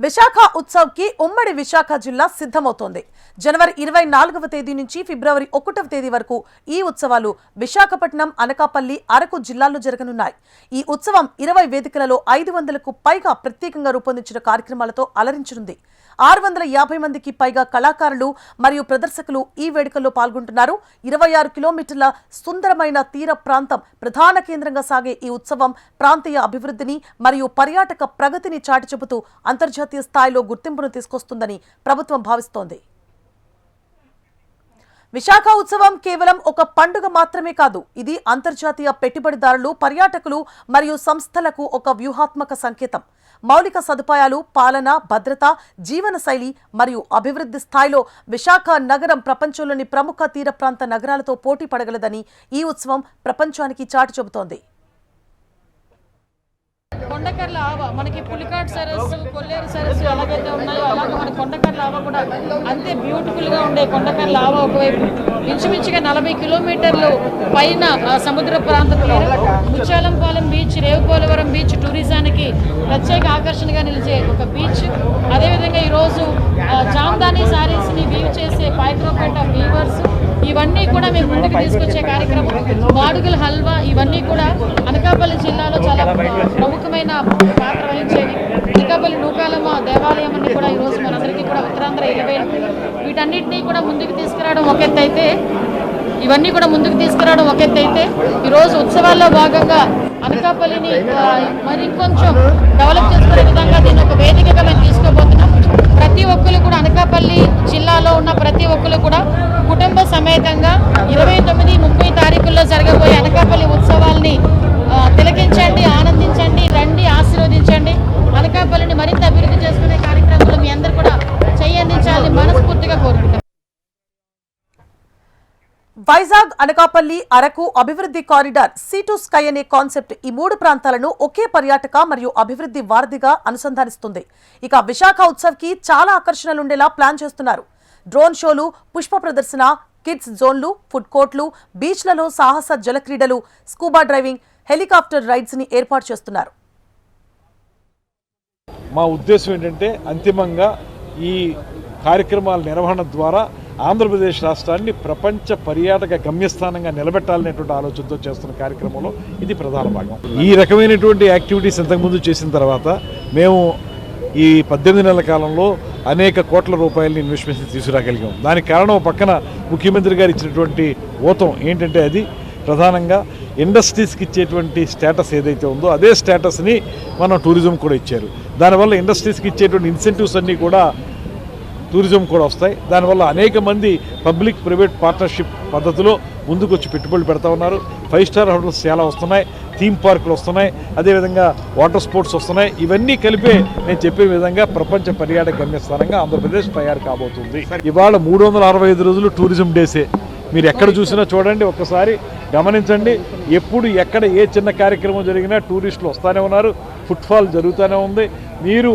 విశాఖ ఉత్సవ్ కి ఉమ్మడి విశాఖ జిల్లా సిద్ధమవుతోంది. జనవరి 24వ తేదీ నుంచి ఫిబ్రవరి 1వ తేదీ వరకు ఈ ఉత్సవాలు విశాఖపట్నం, అనకాపల్లి, అరకు జిల్లాల్లో జరగనున్నాయి. ఈ ఉత్సవం 20 వేదికలలో 500కు పైగా ప్రత్యేకంగా రూపొందించిన కార్యక్రమాలతో అలరించనుంది. 650 మందికి పైగా కళాకారులు మరియు ప్రదర్శకులు ఈ వేడుకల్లో పాల్గొంటున్నారు. 26 కిలోమీటర్ల సుందరమైన తీర ప్రాంతం ప్రధాన కేంద్రంగా సాగే ఈ ఉత్సవం ప్రాంతీయ అభివృద్ధిని మరియు పర్యాటక ప్రగతిని చాటి చెబుతూ అంతర్జాతీయ స్థాయిలో గుర్తింపును తీసుకొస్తుందని ప్రభుత్వం భావిస్తోంది. విశాఖ ఉత్సవం కేవలం ఒక పండుగ మాత్రమే కాదు, ఇది అంతర్జాతీయ పెట్టుబడిదారులు, పర్యాటకులు మరియు సంస్థలకు ఒక వ్యూహాత్మక సంకేతం. మౌలిక సదుపాయాలు, పాలన, భద్రత, జీవన శైలి మరియు అభివృద్ధి స్థాయిలో విశాఖ నగరం ప్రపంచంలోని ప్రముఖ తీర ప్రాంత నగరాలతో పోటీ పడగలదని ఈ ఉత్సవం ప్రపంచానికి చాటి చెబుతోంది. కొండకర్ల ఆవ మనకి పులికాట్ సరస్సు, కొల్లేరు సరస్సు ఎలాగైతే ఉన్నాయో అలాగే మన కొండకర్ల ఆవ కూడా అంతే బ్యూటిఫుల్గా ఉండే కొండకర్ల ఆవ ఒకవైపు ఇంచుమించుగా 40 కిలోమీటర్లు పైన సముద్ర ప్రాంతంలో ముచ్చాలంపాలెం బీచ్, రేవుపోలవరం బీచ్ టూరిజానికి ప్రత్యేక ఆకర్షణగా నిలిచే ఒక బీచ్. అదేవిధంగా ఈరోజు జామ్దానీ శారీస్ని వీవ్ చేసే పైక్రోపేట వీవర్స్, ఇవన్నీ కూడా మేము ముందుకు తీసుకొచ్చే కార్యక్రమం. మాడుగుల హల్వా, ఇవన్నీ కూడా అనకాపల్లి జిల్లాలో చాలా ప్రముఖమైన పాత్ర వహించేవి. అనకాపల్లి నూకాలమ్మ దేవాలయం అన్ని కూడా ఈరోజు మనందరికీ కూడా ఉత్తరాంధ్ర ఇలవేలు. వీటన్నిటినీ కూడా ముందుకు తీసుకురావడం ఒక ఎత్తు అయితే, ఇవన్నీ కూడా ముందుకు తీసుకురావడం ఒక ఎత్తు అయితే, ఈరోజు ఉత్సవాల్లో భాగంగా అనకాపల్లిని మరి కొంచెం డెవలప్ చేసుకునే విధంగా దీన్ని ఒక వేదికగా మేము తీసుకోబోతున్నాం. ప్రతి ఒక్కరు కూడా అనకాపల్లి జిల్లాలో ఉన్న ప్రతి ఒక్కరు కూడా కుటుంబ సమేతంగా 29, 30 తారీఖుల్లో జరగబోయే అనకాపల్లి ఉత్సవాల్ని తిలకించండి, ఆనందించండి, రండి, ఆశీర్వదించండి. అనకాపల్లిని మరింత అభివృద్ధి చేసుకునే కార్యక్రమంలో మీ అందరూ కూడా చేయందించాలని మనస్ఫూర్తిగా కోరుకుంటాం. వైజాగ్, అనకాపల్లి, అరకు అభివృద్ధి కారిడార్ సీ టు స్కై అనే కాన్సెప్ట్ ఈ 3 ప్రాంతాలను ఒకే పర్యాటక మరియు అభివృద్ధి వారధిగా అనుసంధానిస్తుంది. ఇక విశాఖ ఉత్సవ్ కి చాలా ఆకర్షణలుండేలా ప్లాన్ చేస్తున్నారు. డ్రోన్ షోలు, పుష్ప ప్రదర్శన, కిడ్స్ జోన్లు, ఫుడ్ కోర్టులు, బీచ్లలో సాహస జలక్రీడలు, స్కూబా డ్రైవింగ్, హెలికాప్టర్ రైడ్స్ ని ఏర్పాటు చేస్తున్నారు. మా ఉద్దేశం ఏంటంటే అంతిమంగా ఈ కార్యక్రమాల నిర్వహణ ద్వారా ఆంధ్రప్రదేశ్ రాష్ట్రాన్ని ప్రపంచ పర్యాటక గమ్యస్థానంగా నిలబెట్టాలనేటువంటి ఆలోచనతో చేస్తున్న కార్యక్రమంలో ఇది ప్రధాన భాగం. ఈ రకమైనటువంటి యాక్టివిటీస్ ఇంతకుముందు చేసిన తర్వాత మేము ఈ 18 నెలల కాలంలో అనేక కోట్ల రూపాయలని ఇన్వెస్ట్మెంట్స్ తీసుకురాగలిగాం. దానికి కారణం పక్కన ముఖ్యమంత్రి గారు ఇచ్చినటువంటి ఊతం ఏంటంటే, అది ప్రధానంగా ఇండస్ట్రీస్కి ఇచ్చేటువంటి స్టేటస్ ఏదైతే ఉందో అదే స్టేటస్ని మనం టూరిజం కూడా ఇచ్చారు. దానివల్ల ఇండస్ట్రీస్కి ఇచ్చేటువంటి ఇన్సెంటివ్స్ అన్నీ కూడా టూరిజం కూడా వస్తాయి. దానివల్ల అనేక మంది పబ్లిక్ ప్రైవేట్ పార్ట్నర్షిప్ పద్ధతిలో ముందుకు వచ్చి పెట్టుబడులు పెడతా ఉన్నారు. 5 స్టార్ హోటల్స్ చాలా వస్తున్నాయి, థీమ్ పార్కులు వస్తున్నాయి, అదేవిధంగా వాటర్ స్పోర్ట్స్ వస్తున్నాయి. ఇవన్నీ కలిపే నేను చెప్పే విధంగా ప్రపంచ పర్యాటక గమ్యస్థానంగా ఆంధ్రప్రదేశ్ తయారు కాబోతుంది. ఇవాళ 365 రోజులు టూరిజం డేసే. మీరు ఎక్కడ చూసినా చూడండి, ఒక్కసారి గమనించండి. ఎప్పుడు ఎక్కడ ఏ చిన్న కార్యక్రమం జరిగినా టూరిస్టులు వస్తూనే ఉన్నారు, ఫుట్ఫాల్ జరుగుతూనే ఉంది. మీరు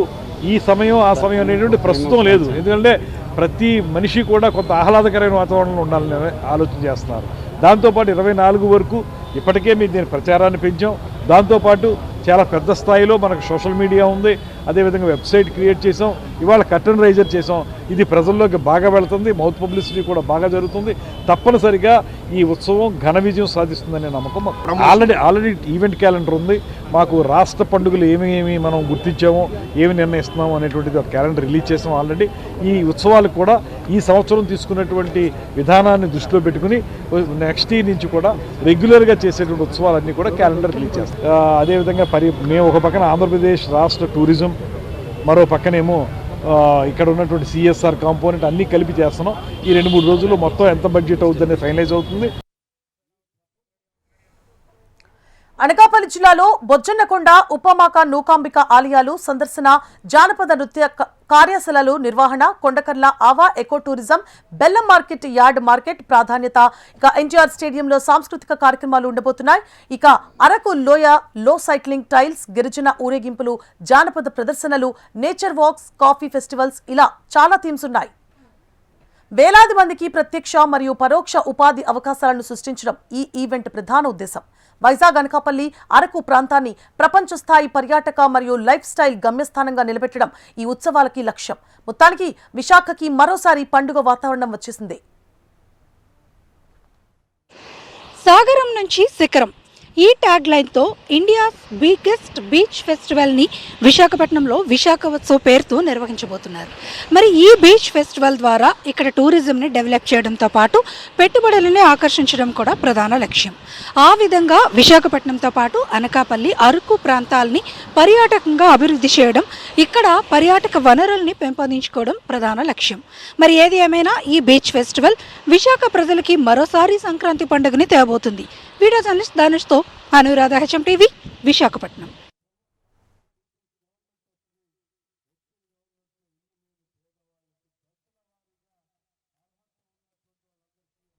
ఈ సమయం ఆ సమయం అనేటువంటి ప్రస్తుతం లేదు. ఎందుకంటే ప్రతి మనిషి కూడా కొంత ఆహ్లాదకరమైన వాతావరణంలో ఉండాలని ఆలోచన చేస్తున్నారు. దాంతోపాటు 24 వరకు ఇప్పటికే మేము దీని ప్రచారాన్ని పెంచాం. దాంతోపాటు చాలా పెద్ద స్థాయిలో మనకు సోషల్ మీడియా ఉంది, అదేవిధంగా వెబ్సైట్ క్రియేట్ చేసాం, ఇవాళ కర్టన్ రైజర్ చేసాం. ఇది ప్రజల్లోకి బాగా వెళుతుంది, మౌత్ పబ్లిసిటీ కూడా బాగా జరుగుతుంది. తప్పనిసరిగా ఈ ఉత్సవం ఘన విజయం సాధిస్తుందనే నమ్మకం. ఆల్రెడీ ఈవెంట్ క్యాలెండర్ ఉంది. మాకు రాష్ట్ర పండుగలు ఏమి మనం గుర్తించామో, ఏమి నిర్ణయిస్తున్నామో అనేటువంటిది ఒక క్యాలెండర్ రిలీజ్ చేసాం ఆల్రెడీ. ఈ ఉత్సవాలు కూడా ఈ సంవత్సరం తీసుకున్నటువంటి విధానాన్ని దృష్టిలో పెట్టుకుని నెక్స్ట్ ఇయర్ నుంచి కూడా రెగ్యులర్గా చేసేటువంటి ఉత్సవాలన్నీ కూడా క్యాలెండర్ రిలీజ్ చేస్తాం. అదేవిధంగా మేము ఒక పక్కన ఆంధ్రప్రదేశ్ రాష్ట్ర టూరిజం, మరో పక్కనేమో ఇక్కడ ఉన్నటువంటి సిఎస్ఆర్ కాంపోనెంట్ అన్నీ కలిపి చేస్తున్నాం. ఈ 2-3 రోజుల్లో మొత్తం ఎంత బడ్జెట్ అవుతుందనే ఫైనలైజ్ అవుతుంది. అనకాపల్లి జిల్లాలో బొజ్జన్నకొండ, ఉపమాక, నూకాంబిక ఆలయాలు సందర్శన, జానపద నృత్య కార్యశాలలు నిర్వహణ, కొండకర్ల ఆవా ఎకో టూరిజం, బెల్లం మార్కెట్, యార్డ్ మార్కెట్ ప్రాధాన్యత. ఇక ఎన్టీఆర్ స్టేడియంలో సాంస్కృతిక కార్యక్రమాలు ఉండబోతున్నాయి. ఇక అరకు లోయ లో సైక్లింగ్ టైల్స్, గిరిజన ఊరేగింపులు, జానపద ప్రదర్శనలు, నేచర్ వాక్స్, కాఫీ ఫెస్టివల్స్, ఇలా చాలా థీమ్స్ ఉన్నాయి. వేలాది మందికి ప్రత్యక్ష మరియు పరోక్ష ఉపాధి అవకాశాలను సృష్టించడం ఈ ఈవెంట్ ప్రధాన ఉద్దేశం. వైజాగ్ అనకాపల్లి అరకు ప్రాంతాన్ని ప్రపంచ స్థాయి పర్యాటక మరియు లైఫ్ స్టైల్ గమ్యస్థానంగా నిలబెట్టడం ఈ ఉత్సవాలకి లక్ష్యం. మొత్తానికి విశాఖకి మరోసారి పండుగ వాతావరణం వచ్చేసింది. సాగరం నుంచి శిఖరం ఈ ట్యాగ్ లైన్తో ఇండియాస్ బిగ్గెస్ట్ బీచ్ ఫెస్టివల్ని విశాఖపట్నంలో విశాఖ ఉత్సవ్ పేరుతో నిర్వహించబోతున్నారు. మరి ఈ బీచ్ ఫెస్టివల్ ద్వారా ఇక్కడ టూరిజంని డెవలప్ చేయడంతో పాటు పెట్టుబడులని ఆకర్షించడం కూడా ప్రధాన లక్ష్యం. ఆ విధంగా విశాఖపట్నంతో పాటు అనకాపల్లి అరకు ప్రాంతాలని పర్యాటకంగా అభివృద్ధి చేయడం, ఇక్కడ పర్యాటక వనరుల్ని పెంపొందించుకోవడం ప్రధాన లక్ష్యం. మరి ఏది ఏమైనా ఈ బీచ్ ఫెస్టివల్ విశాఖ ప్రజలకి మరోసారి సంక్రాంతి పండుగని తేబోతుంది. వీడియో జర్నలిస్ట్ దానిష్తో అనురాధ, HM టీవీ, విశాఖపట్నం.